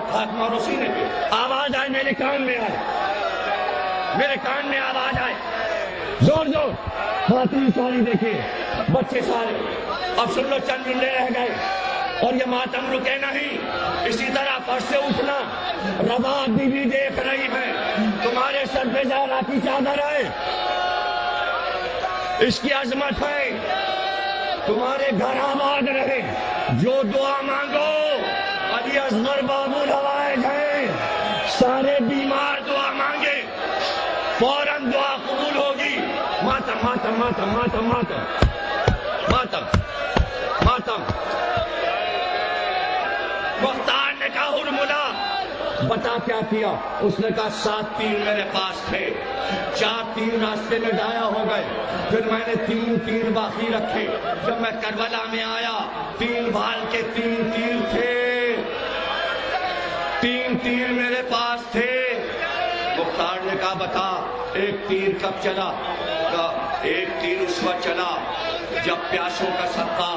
ہاتھ مارو سینے پہ. آواز آئے میرے کان میں, آئے میرے کان میں آواز آئے. زور زور. خواتین ساری دیکھیے, بچے سارے. اب سن لو, چند منڈے رہ گئے اور یہ ماتم رکے نہیں. اسی طرح فرش سے اٹھنا. رباب بھی دیکھ رہی ہے. تمہارے سر پہ زہرا کی چادر ہے, اس کی عظمت ہے. تمہارے گھر آباد رہے. جو دعا مانگو. علی اصغر بابو الحوائج ہیں. سارے بیمار دعا مانگے فوراً دعا قبول ہوگی. ماتم ماتم ماتم ماتم ماتم ماتم ماتم. مختار نے کہا ہرملہ بتا کیا کیا؟ اس نے کہا 7 تیر میرے پاس تھے, 4 تیر راستے میں ضائع ہو گئے. پھر میں نے 3 تیر باقی رکھے. جب میں کربلا میں آیا 3 بھال کے 3 تیر تھے. 3 تیر میرے پاس تھے. مختار نے کہا بتا 1 تیر کب چلا؟ کہا 1 تیر اس وقت چلا جب پیاسوں کا صدقہ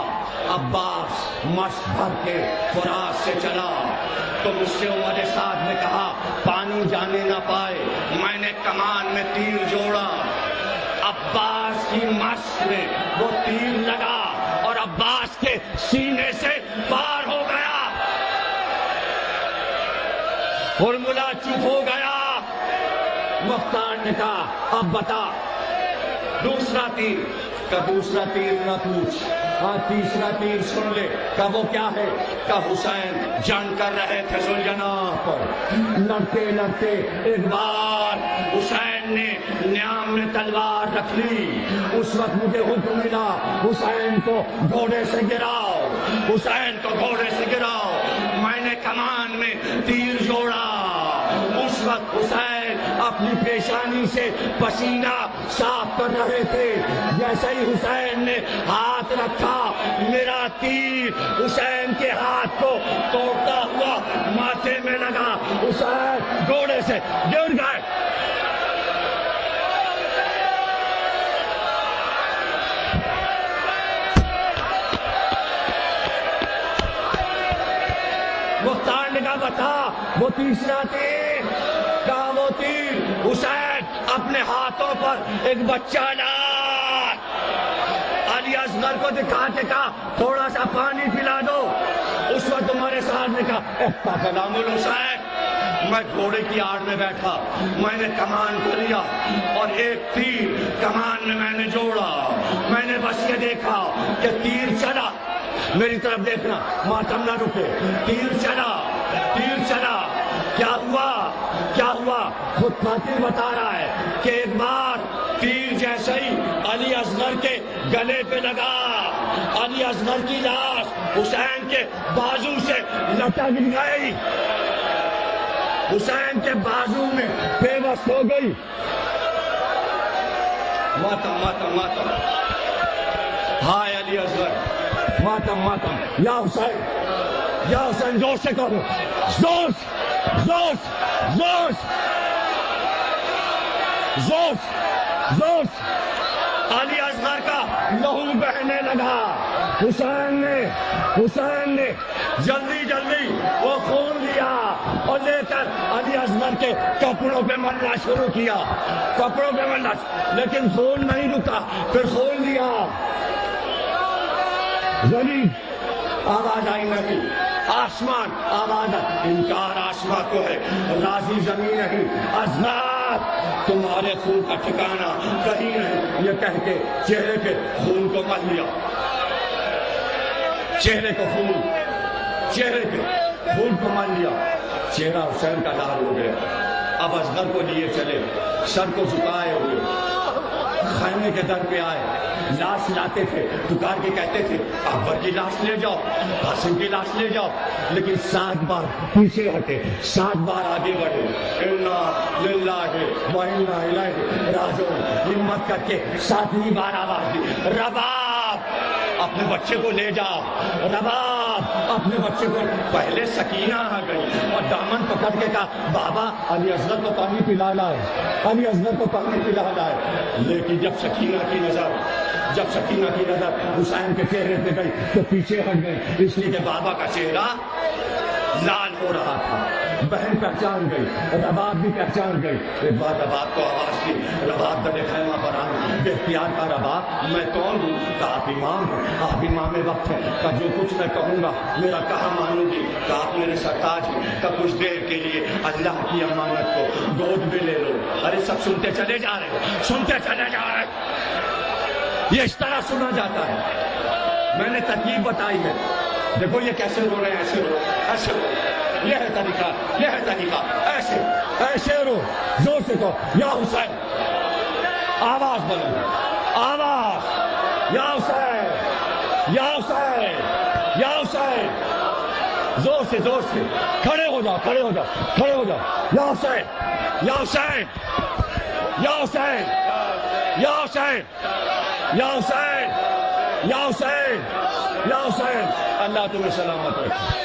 عباس مشک بھر کے فرات سے چلا. تو مجھ سے عمر سعد نے کہا پانی جانے نہ پائے. میں نے کمان میں تیر جوڑا. عباس کی مشک میں وہ تیر لگا اور عباس کے سینے سے پار ہو گیا. کاشف ہو گیا۔ مختار نے کہا اب بتا دوسرا تیر کا، دوسرا تیر نہ پوچھ، ہاں تیسرا تیر سن لے۔ کہ وہ کیا ہے؟ کہ حسین جنگ کر رہے تھے ذوالجناح پر، لڑتے لڑتے ایک بار حسین نے نیام میں تلوار رکھ لی۔ اس وقت مجھے حکم ملا حسین کو گھوڑے سے گراؤ، حسین کو گھوڑے سے گراؤ۔ میں نے کمان میں تیر جوڑا۔ اس وقت حسین اپنی پیشانی سے پسینہ صاف کر رہے تھے۔ جیسے ہی حسین نے ہاتھ رکھا، میرا تیر حسین کے ہاتھ کو توڑتا ہوا ماتھے میں لگا۔ حسین گھوڑے سے گر گئے۔ مختار نے کہا بتا وہ تیسرا تیر؟ کہا وہ تیر حسین اپنے ہاتھوں پر ایک بچہ لا، علی اصغر کو دکھا کے کہا تھوڑا سا پانی پلا دو۔ اس وقت تمہارے ساتھ نے کہا کلام الحسین۔ میں گھوڑے کی آڑ میں بیٹھا، میں نے کمان کو لیا اور ایک تیر کمان میں نے جوڑا۔ میں نے بس یہ دیکھا کہ تیر چلا، میری طرف دیکھنا، ماتم نہ رکے۔ تیر چلا، تیر چلا۔ کیا ہوا؟ کیا ہوا؟ خود قاتل بتا رہا ہے کہ ایک بار تیر جیسے ہی علی اصغر کے گلے پہ لگا، علی اصغر کی لاش حسین کے بازو سے لٹک گئی، حسین کے بازو میں بے بس ہو گئی۔ ماتم ماتم ماتم، ہائے علی اصغر، ماتم ماتم۔ یا حسین، یا حسین، زور سے کرو، زور سے، زور سے، زور سے، زور سے، زور سے۔ علی اصغر کا لہو بہنے لگا۔ حسین نے جلدی جلدی وہ خون لیا اور لے کر علی اصغر کے کپڑوں پہ ملنا شروع کیا، کپڑوں پہ ملنا، لیکن خون نہیں رکا، پھر خون لیا۔ زمین آواز آئی نہیں، آسمان آواز آئی، انکار آسمان کو ہے، راضی زمین نہیں۔ اصغر تمہارے خون کا ٹھکانہ کہیں نہیں، یہ کہہ کے چہرے کے خون کو مل لیا، چہرے کو خون، چہرے کے خون کو مل لیا۔ چہرہ حسین کا لال ہو گیا۔ اب اصغر کو لیے چلے، سر کو جھکائے ہوئے خیمے کے در پہ آئے، لاش لاتے تھے، پکار کے کہتے تھے اکبر کی لاش لے جاؤ، قاسم کی لاش لے جاؤ، لیکن 7 بار پیچھے ہٹے، 7 بار آگے بڑھے۔ انا للہ و انا الیہ راجعون، ہمت کر کے 7ویں بار آواز دی، رباب اپنے بچے کو لے جاؤ، رباب اپنے بچے کو۔ پہلے سکینہ آ گئی اور دامن پکڑ کے کہا بابا علی اصغر کو پانی پلا لائے، علی اصغر کو پانی پلا لائے۔ لیکن جب سکینہ کی نظر حسین کے چہرے پہ گئی تو پیچھے ہٹ گئی، اس لیے کہ بابا کا چہرہ لال ہو رہا تھا۔ بہن پہچان گئی، رباب بھی پہچان گئی۔ ایک بار رباب کو آواز دی، رباب درے خیمہ پر آئی، بے اختیار کا رباب میں کون ہوں؟ کہ آپ امام ہیں، آپ امام وقت ہیں، کہ جو کچھ میں کہوں گا میرا کہا مانوں گی، کہ آپ میرے سرتاج ہیں، کہ کچھ دیر کے لیے اللہ کی امانت کو گود میں لے لو۔ ارے سب سنتے چلے جا رہے، سنتے چلے جا رہے، یہ اس طرح سنا جاتا ہے۔ میں نے ترکیب بتائی ہے، دیکھو یہ کیسے رو رہے ہیں، ایسے رو، ایسے رو، یہ ہے طریقہ، یہ ہے طریقہ، ایسے ایسے رو، زور سے کہو یا حسین، آواز بنو، آواز، یا حسین، یا حسین، یا حسین، زور سے زور سے، کھڑے ہو جاؤ، کھڑے ہو جاؤ، کھڑے ہو جاؤ، یا حسین، یا حسین، یا حسین، یا حسین، یا حسین، یا حسین، یا حسین۔ اللہ تمہیں سلامت رکھے۔